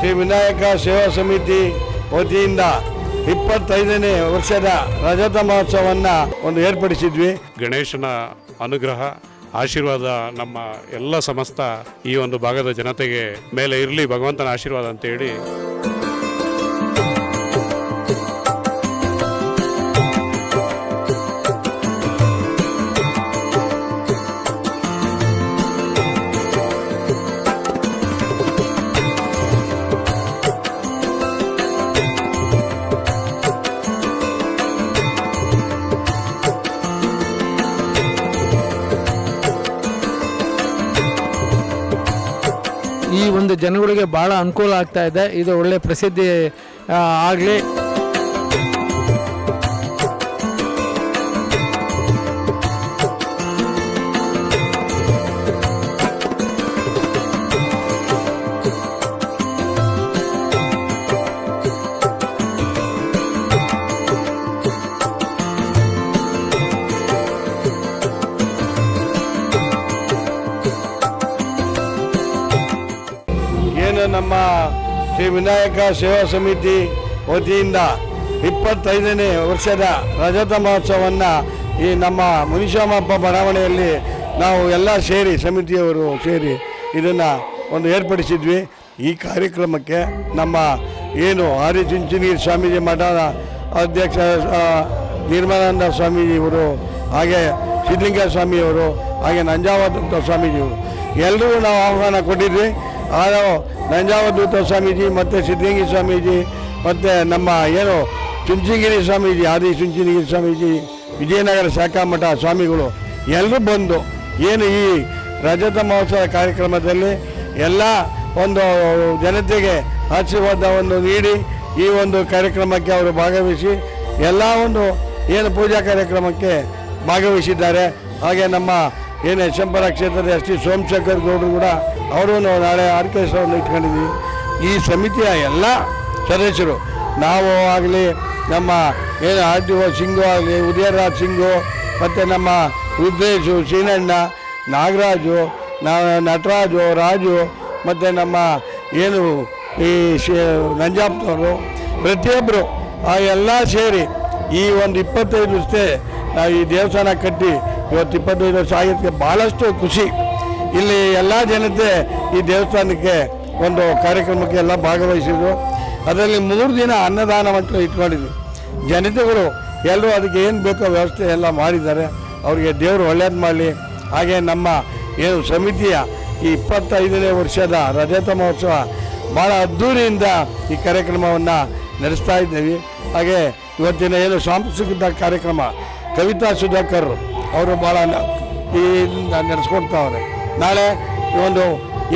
ಶ್ರೀ ವಿನಾಯಕ ಸೇವಾ ಸಮಿತಿ ವತಿಯಿಂದ 25ನೇ ವರ್ಷದ ರಜತ ಮಹೋತ್ಸವವನ್ನು ಏರ್ಪಡಿಸಿದ್ವಿ. ಗಣೇಶನ ಅನುಗ್ರಹ ಆಶೀರ್ವಾದ ನಮ್ಮ ಎಲ್ಲ ಸಮಸ್ತ ಈ ಒಂದು ಭಾಗದ ಜನತೆಗೆ ಮೇಲೆ ಇರಲಿ, ಭಗವಂತನ ಆಶೀರ್ವಾದ ಅಂತೇಳಿ ಈ ಒಂದು ಜನಗಳಿಗೆ ಭಾಳ ಅನುಕೂಲ ಆಗ್ತಾ ಇದೆ. ಇದು ಒಳ್ಳೆ ಪ್ರಸಿದ್ಧಿ ಆಗಲಿ. ನಮ್ಮ ಶ್ರೀ ವಿನಾಯಕ ಸೇವಾ ಸಮಿತಿ ವತಿಯಿಂದ 25ನೇ ವರ್ಷದ ರಜತ ಮಹೋತ್ಸವವನ್ನು ಈ ನಮ್ಮ ಮುನಿಶಾಮಪ್ಪ ಬಡಾವಣೆಯಲ್ಲಿ ನಾವು ಎಲ್ಲ ಸೇರಿ ಸಮಿತಿಯವರು ಸೇರಿ ಇದನ್ನು ಏರ್ಪಡಿಸಿದ್ವಿ. ಈ ಕಾರ್ಯಕ್ರಮಕ್ಕೆ ನಮ್ಮ ಏನು ಆದಿಚುಂಚನಗಿರಿ ಸ್ವಾಮೀಜಿ ಮಠದ ಅಧ್ಯಕ್ಷ ನಿರ್ಮಲಾನಂದ ಸ್ವಾಮೀಜಿಯವರು, ಹಾಗೆ ಸಿದ್ಧಲಿಂಗ ಸ್ವಾಮಿಯವರು, ಹಾಗೆ ನಂಜಾವಧೂತ ಸ್ವಾಮೀಜಿಯವರು ಎಲ್ಲರೂ ನಾವು ಆಹ್ವಾನ ಕೊಟ್ಟಿದ್ವಿ. ಆಗ ನಂಜಾವಧೂತ ಸ್ವಾಮೀಜಿ ಮತ್ತು ಸಿದ್ಧಲಿಂಗ ಸ್ವಾಮೀಜಿ ಮತ್ತು ನಮ್ಮ ಏನು ಚುಂಚನಗಿರಿ ಸ್ವಾಮೀಜಿ, ಆದಿ ಚುಂಚನಗಿರಿ ಸ್ವಾಮೀಜಿ, ವಿಜಯನಗರ ಶಾಖಾ ಮಠ ಸ್ವಾಮಿಗಳು ಎಲ್ಲರೂ ಬಂದು ಏನು ಈ ರಜತ ಮಹೋತ್ಸವ ಕಾರ್ಯಕ್ರಮದಲ್ಲಿ ಎಲ್ಲ ಒಂದು ಜನತೆಗೆ ಆಶೀರ್ವಾದವನ್ನು ನೀಡಿ ಈ ಒಂದು ಕಾರ್ಯಕ್ರಮಕ್ಕೆ ಅವರು ಭಾಗವಹಿಸಿ ಎಲ್ಲ ಒಂದು ಏನು ಪೂಜಾ ಕಾರ್ಯಕ್ರಮಕ್ಕೆ ಭಾಗವಹಿಸಿದ್ದಾರೆ. ಹಾಗೆ ನಮ್ಮ ಏನು ಯಶಂಪರ ಕ್ಷೇತ್ರದ ಎಸ್ ಟಿ ಸೋಮಶೇಖರ್ ಗೌಡರು ಕೂಡ ಅವರು ನಾಳೆ ಆರ್ಕೆಸ್ಟ್ರಾವನ್ನು ಇಟ್ಕೊಂಡಿದ್ವಿ. ಈ ಸಮಿತಿಯ ಎಲ್ಲ ಸದಸ್ಯರು ನಾವು ಆಗಲಿ, ನಮ್ಮ ಏನು ಆರ್ ಟಿ ಒ ಸಿಂಗು ಆಗಲಿ, ಉದಯರಾಜ್ ಸಿಂಗು, ಮತ್ತು ನಮ್ಮ ರುದ್ರೇಶು, ಶ್ರೀನಣ್ಣ, ನಾಗರಾಜು, ನಟರಾಜು, ರಾಜು, ಮತ್ತು ನಮ್ಮ ಏನು ಈ ನಂಜಾಪ್ನವರು ಪ್ರತಿಯೊಬ್ಬರು ಆ ಎಲ್ಲ ಸೇರಿ ಈ ಒಂದು 25 ವರ್ಷ ನಾವು ಈ ದೇವಸ್ಥಾನ ಕಟ್ಟಿ ಇವತ್ತು 25 ವರ್ಷ ಆಗಿದ್ದಕ್ಕೆ ಭಾಳಷ್ಟು ಖುಷಿ. ಇಲ್ಲಿ ಎಲ್ಲ ಜನತೆ ಈ ದೇವಸ್ಥಾನಕ್ಕೆ ಒಂದು ಕಾರ್ಯಕ್ರಮಕ್ಕೆ ಎಲ್ಲ ಭಾಗವಹಿಸಿದ್ರು. ಅದರಲ್ಲಿ 3 ದಿನ ಅನ್ನದಾನ ಅಂತ ಇಟ್ಕೊಂಡಿದ್ವಿ. ಜನತೆಗಳು ಎಲ್ಲರೂ ಅದಕ್ಕೆ ಏನು ಬೇಕೋ ವ್ಯವಸ್ಥೆ ಎಲ್ಲ ಮಾಡಿದ್ದಾರೆ. ಅವರಿಗೆ ದೇವರು ಒಳ್ಳೇದು ಮಾಡಲಿ. ಹಾಗೆ ನಮ್ಮ ಏನು ಸಮಿತಿಯ ಈ 25ನೇ ವರ್ಷದ ರಜತ ಮಹೋತ್ಸವ ಭಾಳ ಅದ್ಧೂರಿಯಿಂದ ಈ ಕಾರ್ಯಕ್ರಮವನ್ನು ನಡೆಸ್ತಾ ಇದ್ದೀವಿ. ಹಾಗೆ ಇವತ್ತಿನ ಏನು ಸಾಂಸ್ಕೃತಿಕ ಕಾರ್ಯಕ್ರಮ ಕವಿತಾ ಸುಧಾಕರ್ ಅವರು ಭಾಳ ಈ ನಡೆಸ್ಕೊಡ್ತಾವ್ರೆ. ನಾಳೆ ಒಂದು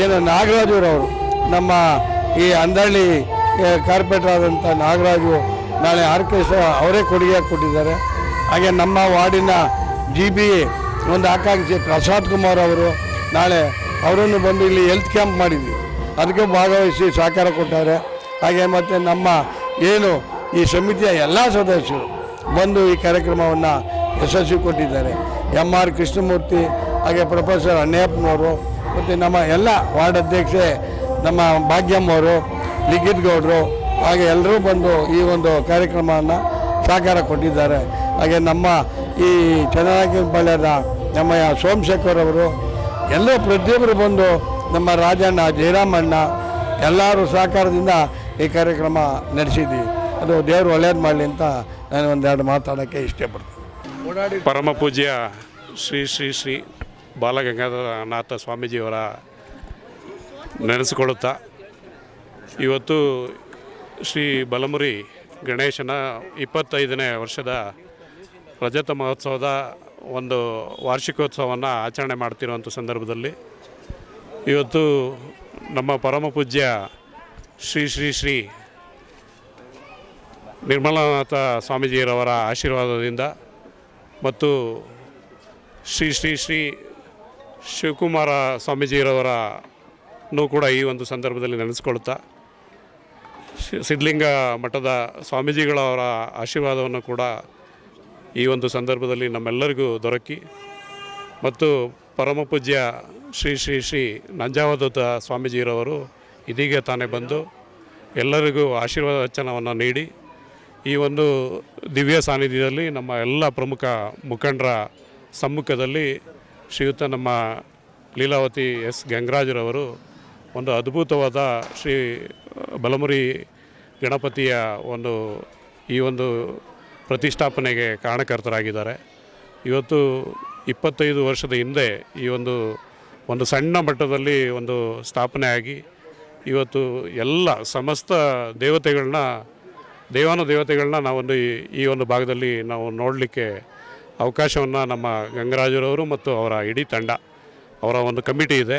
ಏನು ನಾಗರಾಜರವರು ನಮ್ಮ ಈ ಅಂದಳ್ಳಿ ಕಾರ್ಪೊರೇಟರ್ ಆದಂಥ ನಾಗರಾಜು ನಾಳೆ ಆರ್ಕೆಸ್ಟ್ರಾ ಅವರೇ ಕೊಡುಗೆ ಕೊಟ್ಟಿದ್ದಾರೆ. ಹಾಗೆ ನಮ್ಮ ವಾರ್ಡಿನ GB ಒಂದು ಆಕಾಂಕ್ಷಿ ಪ್ರಸಾದ್ ಕುಮಾರ್ ಅವರು ನಾಳೆ ಅವರನ್ನು ಬಂದು ಇಲ್ಲಿ ಹೆಲ್ತ್ ಕ್ಯಾಂಪ್ ಮಾಡಿದ್ವಿ, ಅದಕ್ಕೆ ಭಾಗವಹಿಸಿ ಸಹಕಾರ ಕೊಟ್ಟಾರೆ. ಹಾಗೆ ಮತ್ತು ನಮ್ಮ ಏನು ಈ ಸಮಿತಿಯ ಎಲ್ಲ ಸದಸ್ಯರು ಬಂದು ಈ ಕಾರ್ಯಕ್ರಮವನ್ನು ಯಶಸ್ವಿ ಕೊಟ್ಟಿದ್ದಾರೆ. MR ಕೃಷ್ಣಮೂರ್ತಿ, ಹಾಗೆ ಪ್ರೊಫೆಸರ್ ಅಣ್ಣಯ್ಯಪ್ಪನವರು, ಮತ್ತು ನಮ್ಮ ಎಲ್ಲ ವಾರ್ಡ್ ಅಧ್ಯಕ್ಷೆ ನಮ್ಮ ಭಾಗ್ಯಮ್ಮ ಅವರು, ಲಿಖಿತ್ ಗೌಡರು, ಹಾಗೆ ಎಲ್ಲರೂ ಬಂದು ಈ ಒಂದು ಕಾರ್ಯಕ್ರಮವನ್ನು ಸಹಕಾರ ಕೊಟ್ಟಿದ್ದಾರೆ. ಹಾಗೆ ನಮ್ಮ ಈ ಚನ್ನರಾಯನಪಾಳ್ಯದ ನಮ್ಮ ಸೋಮಶೇಖರ್ ಅವರು ಎಲ್ಲರೂ ಪ್ರತಿಯೊಬ್ಬರು ಬಂದು ನಮ್ಮ ರಾಜಣ್ಣ, ಜಯರಾಮಣ್ಣ ಎಲ್ಲರೂ ಸಹಕಾರದಿಂದ ಈ ಕಾರ್ಯಕ್ರಮ ನಡೆಸಿದ್ದೀವಿ. ಅದು ದೇವರು ಒಳ್ಳೇದು ಮಾಡಲಿ ಅಂತ ನಾನು ಒಂದೆರಡು ಮಾತಾಡೋಕ್ಕೆ ಇಷ್ಟಪಡ್ತೀನಿ. ಪರಮ ಪೂಜ್ಯ ಶ್ರೀ ಶ್ರೀ ಶ್ರೀ ಬಾಲಗಂಗಾಧರನಾಥ ಸ್ವಾಮೀಜಿಯವರ ನೆನೆಸಿಕೊಳ್ಳುತ್ತಾ ಇವತ್ತು ಶ್ರೀ ಬಲಮುರಿ ಗಣೇಶನ 25ನೇ ವರ್ಷದ ರಜತ ಮಹೋತ್ಸವದ ಒಂದು ವಾರ್ಷಿಕೋತ್ಸವವನ್ನು ಆಚರಣೆ ಮಾಡ್ತಿರುವಂಥ ಸಂದರ್ಭದಲ್ಲಿ ಇವತ್ತು ನಮ್ಮ ಪರಮ ಪೂಜ್ಯ ಶ್ರೀ ಶ್ರೀ ಶ್ರೀ ನಿರ್ಮಲಾನಾಥ ಸ್ವಾಮೀಜಿಯವರ ಆಶೀರ್ವಾದದಿಂದ ಮತ್ತು ಶ್ರೀ ಶ್ರೀ ಶ್ರೀ ಶಿವಕುಮಾರ ಸ್ವಾಮೀಜಿಯವರನ್ನು ಕೂಡ ಈ ಒಂದು ಸಂದರ್ಭದಲ್ಲಿ ನೆನೆಸ್ಕೊಳ್ತಾ ಸಿದ್ಧಲಿಂಗ ಮಠದ ಸ್ವಾಮೀಜಿಗಳವರ ಆಶೀರ್ವಾದವನ್ನು ಕೂಡ ಈ ಒಂದು ಸಂದರ್ಭದಲ್ಲಿ ನಮ್ಮೆಲ್ಲರಿಗೂ ದೊರಕಿ ಮತ್ತು ಪರಮ ಪೂಜ್ಯ ಶ್ರೀ ಶ್ರೀ ಶ್ರೀ ನಂಜಾವಧೂತ ಸ್ವಾಮೀಜಿರವರು ಇದೀಗ ತಾನೇ ಬಂದು ಎಲ್ಲರಿಗೂ ಆಶೀರ್ವಾದ ವಚನವನ್ನು ನೀಡಿ ಈ ಒಂದು ದಿವ್ಯ ಸಾನ್ನಿಧ್ಯದಲ್ಲಿ ನಮ್ಮ ಎಲ್ಲ ಪ್ರಮುಖ ಮುಖಂಡರ ಸಮ್ಮುಖದಲ್ಲಿ ಶ್ರೀಯುತ ನಮ್ಮ ಲೀಲಾವತಿ ಎಸ್ ಗಂಗರಾಜರವರು ಒಂದು ಅದ್ಭುತವಾದ ಶ್ರೀ ಬಲಮುರಿ ಗಣಪತಿಯ ಈ ಒಂದು ಪ್ರತಿಷ್ಠಾಪನೆಗೆ ಕಾರಣಕರ್ತರಾಗಿದ್ದಾರೆ. ಇವತ್ತು 25 ವರ್ಷದ ಹಿಂದೆ ಈ ಒಂದು ಸಣ್ಣ ಮಟ್ಟದಲ್ಲಿ ಒಂದು ಸ್ಥಾಪನೆ ಆಗಿ ಇವತ್ತು ಎಲ್ಲ ಸಮಸ್ತ ದೇವಾನುದೇವತೆಗಳನ್ನ ನಾವೊಂದು ಈ ಒಂದು ಭಾಗದಲ್ಲಿ ನಾವು ನೋಡಲಿಕ್ಕೆ ಅವಕಾಶವನ್ನು ನಮ್ಮ ಗಂಗರಾಜರವರು ಮತ್ತು ಅವರ ಇಡೀ ತಂಡ, ಅವರ ಒಂದು ಕಮಿಟಿ ಇದೆ,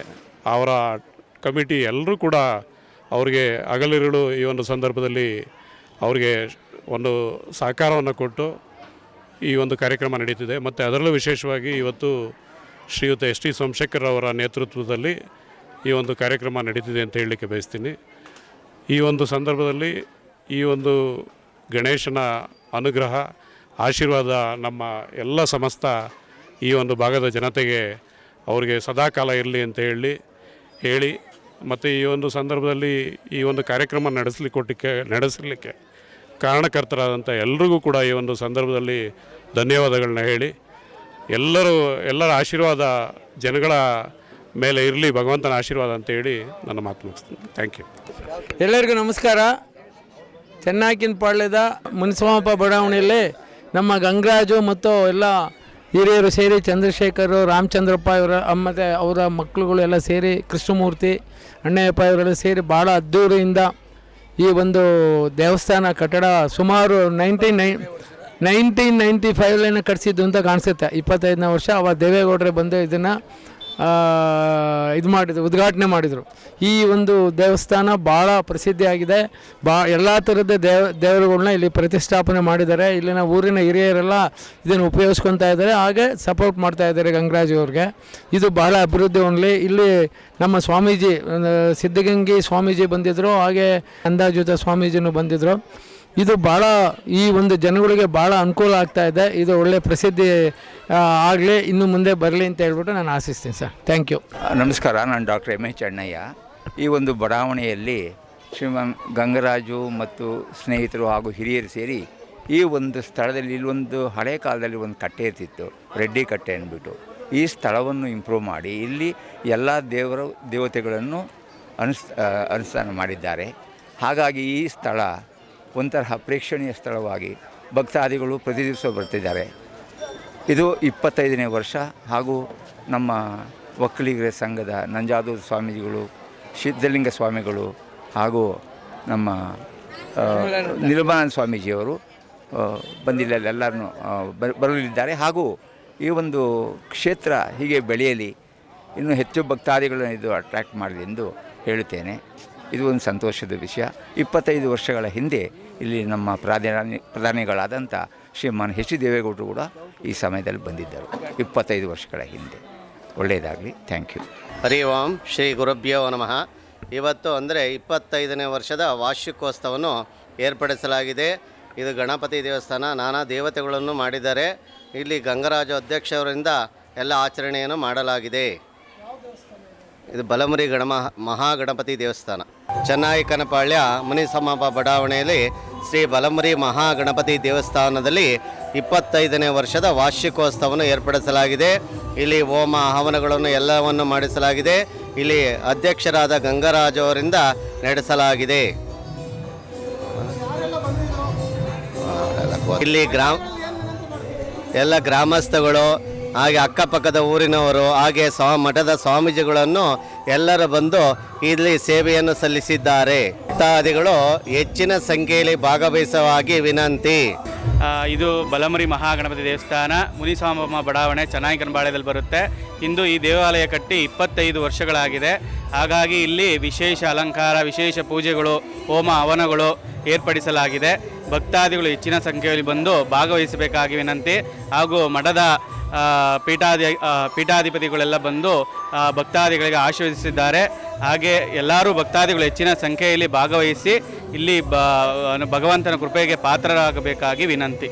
ಅವರ ಕಮಿಟಿ ಎಲ್ಲರೂ ಕೂಡ ಅವರಿಗೆ ಹಗಲಿರುಳು ಈ ಒಂದು ಸಂದರ್ಭದಲ್ಲಿ ಅವರಿಗೆ ಒಂದು ಸಹಕಾರವನ್ನು ಕೊಟ್ಟು ಈ ಒಂದು ಕಾರ್ಯಕ್ರಮ ನಡೀತಿದೆ. ಮತ್ತು ಅದರಲ್ಲೂ ವಿಶೇಷವಾಗಿ ಇವತ್ತು ಶ್ರೀಯುತ ಎಸ್ ಟಿ ಸೋಮಶೇಖರ್ ಅವರ ನೇತೃತ್ವದಲ್ಲಿ ಈ ಒಂದು ಕಾರ್ಯಕ್ರಮ ನಡೀತಿದೆ ಅಂತ ಹೇಳಲಿಕ್ಕೆ ಬಯಸ್ತೀನಿ. ಈ ಒಂದು ಸಂದರ್ಭದಲ್ಲಿ ಈ ಒಂದು ಗಣೇಶನ ಅನುಗ್ರಹ ಆಶೀರ್ವಾದ ನಮ್ಮ ಎಲ್ಲ ಸಮಸ್ತ ಈ ಒಂದು ಭಾಗದ ಜನತೆಗೆ ಅವರಿಗೆ ಸದಾಕಾಲ ಇರಲಿ ಅಂತ ಹೇಳಿ ಮತ್ತು ಈ ಒಂದು ಸಂದರ್ಭದಲ್ಲಿ ಈ ಒಂದು ಕಾರ್ಯಕ್ರಮ ನಡೆಸಲಿಕ್ಕೆ ಕಾರಣಕರ್ತರಾದಂಥ ಎಲ್ರಿಗೂ ಕೂಡ ಈ ಒಂದು ಸಂದರ್ಭದಲ್ಲಿ ಧನ್ಯವಾದಗಳನ್ನ ಹೇಳಿ ಎಲ್ಲರ ಆಶೀರ್ವಾದ ಜನಗಳ ಮೇಲೆ ಇರಲಿ, ಭಗವಂತನ ಆಶೀರ್ವಾದ ಅಂತೇಳಿ ನನ್ನ ಮಾತು ಮುಗಿಸ್ತೀನಿ. Thank you. ಎಲ್ಲರಿಗೂ ನಮಸ್ಕಾರ. ಚೆನ್ನೈಕಿನಪಾಳ್ಯದ ಮುನಿಸ್ವಾಮಪ್ಪ ಬಡಾವಣೆಯಲ್ಲಿ ನಮ್ಮ ಗಂಗರಾಜು ಮತ್ತು ಎಲ್ಲ ಹಿರಿಯರು ಸೇರಿ ಚಂದ್ರಶೇಖರು, ರಾಮಚಂದ್ರಪ್ಪ ಮತ್ತು ಅವರ ಮಕ್ಕಳುಗಳು ಎಲ್ಲ ಸೇರಿ, ಕೃಷ್ಣಮೂರ್ತಿ, ಅಣ್ಣಯ್ಯಪ್ಪ ಇವರೆಲ್ಲ ಸೇರಿ ಭಾಳ ಅದ್ದೂರಿಯಿಂದ ಈ ಒಂದು ದೇವಸ್ಥಾನ ಕಟ್ಟಡ ಸುಮಾರು 1995 ಕಟ್ಟಿಸಿದ್ದು ಅಂತ ಕಾಣಿಸುತ್ತೆ. 25ನೇ ವರ್ಷ ಅವ ದೇವೇಗೌಡರೇ ಬಂದು ಇದನ್ನು ಉದ್ಘಾಟನೆ ಮಾಡಿದರು. ಈ ಒಂದು ದೇವಸ್ಥಾನ ಭಾಳ ಪ್ರಸಿದ್ಧಿಯಾಗಿದೆ. ಎಲ್ಲ ಥರದ ದೇವರುಗಳನ್ನ ಇಲ್ಲಿ ಪ್ರತಿಷ್ಠಾಪನೆ ಮಾಡಿದ್ದಾರೆ. ಇಲ್ಲಿನ ಊರಿನ ಹಿರಿಯರೆಲ್ಲ ಇದನ್ನು ಉಪಯೋಗಿಸ್ಕೊತಾ ಇದ್ದಾರೆ, ಹಾಗೆ ಸಪೋರ್ಟ್ ಮಾಡ್ತಾ ಇದ್ದಾರೆ ಗಂಗರಾಜ್ ಅವ್ರಿಗೆ. ಇದು ಬಹಳ ಅಭಿವೃದ್ಧಿ ಹೊಂದಲಿ. ಇಲ್ಲಿ ನಮ್ಮ ಸ್ವಾಮೀಜಿ ಸಿದ್ಧಗಂಗೆ ಸ್ವಾಮೀಜಿ ಬಂದಿದ್ದರು, ಹಾಗೆ ಅಂದಾಜುತ ಸ್ವಾಮೀಜಿನೂ ಬಂದಿದ್ದರು. ಇದು ಭಾಳ ಈ ಒಂದು ಜನಗಳಿಗೆ ಭಾಳ ಅನುಕೂಲ ಆಗ್ತಾ ಇದೆ. ಇದು ಒಳ್ಳೆಯ ಪ್ರಸಿದ್ಧಿ ಆಗಲಿ, ಇನ್ನು ಮುಂದೆ ಬರಲಿ ಅಂತ ಹೇಳ್ಬಿಟ್ಟು ನಾನು ಆಶಿಸ್ತೀನಿ ಸರ್. Thank you. ನಮಸ್ಕಾರ. ನಾನು ಡಾಕ್ಟರ್ ಎಮ್ ಎಚ್ ಅಣ್ಣಯ್ಯ. ಈ ಒಂದು ಬಡಾವಣೆಯಲ್ಲಿ ಶ್ರೀಮಾನ್ ಗಂಗರಾಜು ಮತ್ತು ಸ್ನೇಹಿತರು ಹಾಗೂ ಹಿರಿಯರು ಸೇರಿ ಈ ಒಂದು ಸ್ಥಳದಲ್ಲಿ ಇಲ್ಲೊಂದು ಹಳೆ ಕಾಲದಲ್ಲಿ ಒಂದು ಕಟ್ಟೆ ಇರ್ತಿತ್ತು, ರೆಡ್ಡಿ ಕಟ್ಟೆ ಅಂದ್ಬಿಟ್ಟು. ಈ ಸ್ಥಳವನ್ನು ಇಂಪ್ರೂವ್ ಮಾಡಿ ಇಲ್ಲಿ ಎಲ್ಲ ದೇವತೆಗಳನ್ನು ಅನುಷ್ಠಾನ ಮಾಡಿದ್ದಾರೆ. ಹಾಗಾಗಿ ಈ ಸ್ಥಳ ಒಂಥರ ಪ್ರೇಕ್ಷಣೀಯ ಸ್ಥಳವಾಗಿ ಭಕ್ತಾದಿಗಳು ಪ್ರತಿ ದಿವಸ ಬರ್ತಿದ್ದಾರೆ. ಇದು 25ನೇ ವರ್ಷ. ಹಾಗೂ ನಮ್ಮ ಒಕ್ಕಲಿಗರ ಸಂಘದ ನಂಜಾದೂರು ಸ್ವಾಮೀಜಿಗಳು, ಸಿದ್ಧಲಿಂಗ ಸ್ವಾಮಿಗಳು ಹಾಗೂ ನಮ್ಮ ನಿರ್ಮಲಾನಂದ ಸ್ವಾಮೀಜಿಯವರು ಬಂದಿಲ್ಲ, ಎಲ್ಲರನ್ನು ಬರಲಿದ್ದಾರೆ. ಹಾಗೂ ಈ ಒಂದು ಕ್ಷೇತ್ರ ಹೀಗೆ ಬೆಳೆಯಲಿ, ಇನ್ನೂ ಹೆಚ್ಚು ಭಕ್ತಾದಿಗಳನ್ನು ಇದು ಅಟ್ರ್ಯಾಕ್ಟ್ ಮಾಡಲಿ ಎಂದು ಹೇಳುತ್ತೇನೆ. ಇದು ಒಂದು ಸಂತೋಷದ ವಿಷಯ. 25 ವರ್ಷಗಳ ಹಿಂದೆ ಇಲ್ಲಿ ನಮ್ಮ ಪ್ರಧಾನಿಗಳಾದಂಥ ಶ್ರೀಮಾನ್ ಎಚ್ ಡಿ ದೇವೇಗೌಡರು ಕೂಡ ಈ ಸಮಯದಲ್ಲಿ ಬಂದಿದ್ದರು, 25 ವರ್ಷಗಳ ಹಿಂದೆ. ಒಳ್ಳೆಯದಾಗಲಿ. Thank you. ಹರಿ ಓಂ ಶ್ರೀ ಗುರುಭ್ಯೋ ನಮಃ. ಇವತ್ತು ಅಂದರೆ 25ನೇ ವರ್ಷದ ವಾರ್ಷಿಕೋತ್ಸವವನ್ನು ಏರ್ಪಡಿಸಲಾಗಿದೆ. ಇದು ಗಣಪತಿ ದೇವಸ್ಥಾನ. ನಾನಾ ದೇವತೆಗಳನ್ನು ಮಾಡಿದ್ದಾರೆ. ಇಲ್ಲಿ ಗಂಗರಾಜು ಅಧ್ಯಕ್ಷವರಿಂದ ಎಲ್ಲ ಆಚರಣೆಯನ್ನು ಮಾಡಲಾಗಿದೆ. ಇದು ಬಲಮುರಿ ಮಹಾಗಣಪತಿ ದೇವಸ್ಥಾನ, ಚೆನ್ನೈಕನಪಾಳ್ಯ ಮುನಿಸಮಾಪ ಬಡಾವಣೆಯಲ್ಲಿ ಶ್ರೀ ಬಲಮುರಿ ಮಹಾಗಣಪತಿ ದೇವಸ್ಥಾನದಲ್ಲಿ 25ನೇ ವರ್ಷದ ವಾರ್ಷಿಕೋತ್ಸವವನ್ನು ಏರ್ಪಡಿಸಲಾಗಿದೆ. ಇಲ್ಲಿ ಹೋಮ ಹವನಗಳನ್ನು ಎಲ್ಲವನ್ನು ಮಾಡಿಸಲಾಗಿದೆ. ಇಲ್ಲಿ ಅಧ್ಯಕ್ಷರಾದ ಗಂಗರಾಜು ಅವರಿಂದ ನಡೆಸಲಾಗಿದೆ. ಇಲ್ಲಿ ಎಲ್ಲ ಗ್ರಾಮಸ್ಥಗಳು, ಹಾಗೆ ಅಕ್ಕಪಕ್ಕದ ಊರಿನವರು, ಹಾಗೆ ಮಠದ ಸ್ವಾಮೀಜಿಗಳನ್ನು ಎಲ್ಲರೂ ಬಂದು ಇಲ್ಲಿ ಸೇವೆಯನ್ನು ಸಲ್ಲಿಸಿದ್ದಾರೆ. ಭಕ್ತಾದಿಗಳು ಹೆಚ್ಚಿನ ಸಂಖ್ಯೆಯಲ್ಲಿ ಭಾಗವಹಿಸುವಾಗಿ ವಿನಂತಿ. ಇದು ಬಲಮುರಿ ಮಹಾಗಣಪತಿ ದೇವಸ್ಥಾನ, ಮುನಿಸ್ವಾಮಮ್ಮ ಬಡಾವಣೆ, ಚೆನ್ನೈಕನಪಾಳ್ಯದಲ್ಲಿ ಬರುತ್ತೆ. ಇಂದು ಈ ದೇವಾಲಯ ಕಟ್ಟಿ 25 ವರ್ಷಗಳಾಗಿದೆ. ಹಾಗಾಗಿ ಇಲ್ಲಿ ವಿಶೇಷ ಅಲಂಕಾರ, ವಿಶೇಷ ಪೂಜೆಗಳು, ಹೋಮ ಹವನಗಳು ಏರ್ಪಡಿಸಲಾಗಿದೆ. ಭಕ್ತಾದಿಗಳು ಹೆಚ್ಚಿನ ಸಂಖ್ಯೆಯಲ್ಲಿ ಬಂದು ಭಾಗವಹಿಸಬೇಕಾಗಿ ವಿನಂತಿ. ಹಾಗೂ ಮಠದ ಪೀಠಾಧಿಪತಿಗಳೆಲ್ಲ ಬಂದು ಭಕ್ತಾದಿಗಳಿಗೆ ಆಶೀರ್ವದಿಸಿದ್ದಾರೆ. ಹಾಗೆ ಎಲ್ಲರೂ ಭಕ್ತಾದಿಗಳು ಹೆಚ್ಚಿನ ಸಂಖ್ಯೆಯಲ್ಲಿ ಭಾಗವಹಿಸಿ ಇಲ್ಲಿ ಭಗವಂತನ ಕೃಪೆಗೆ ಪಾತ್ರರಾಗಬೇಕಾಗಿ ವಿನಂತಿ.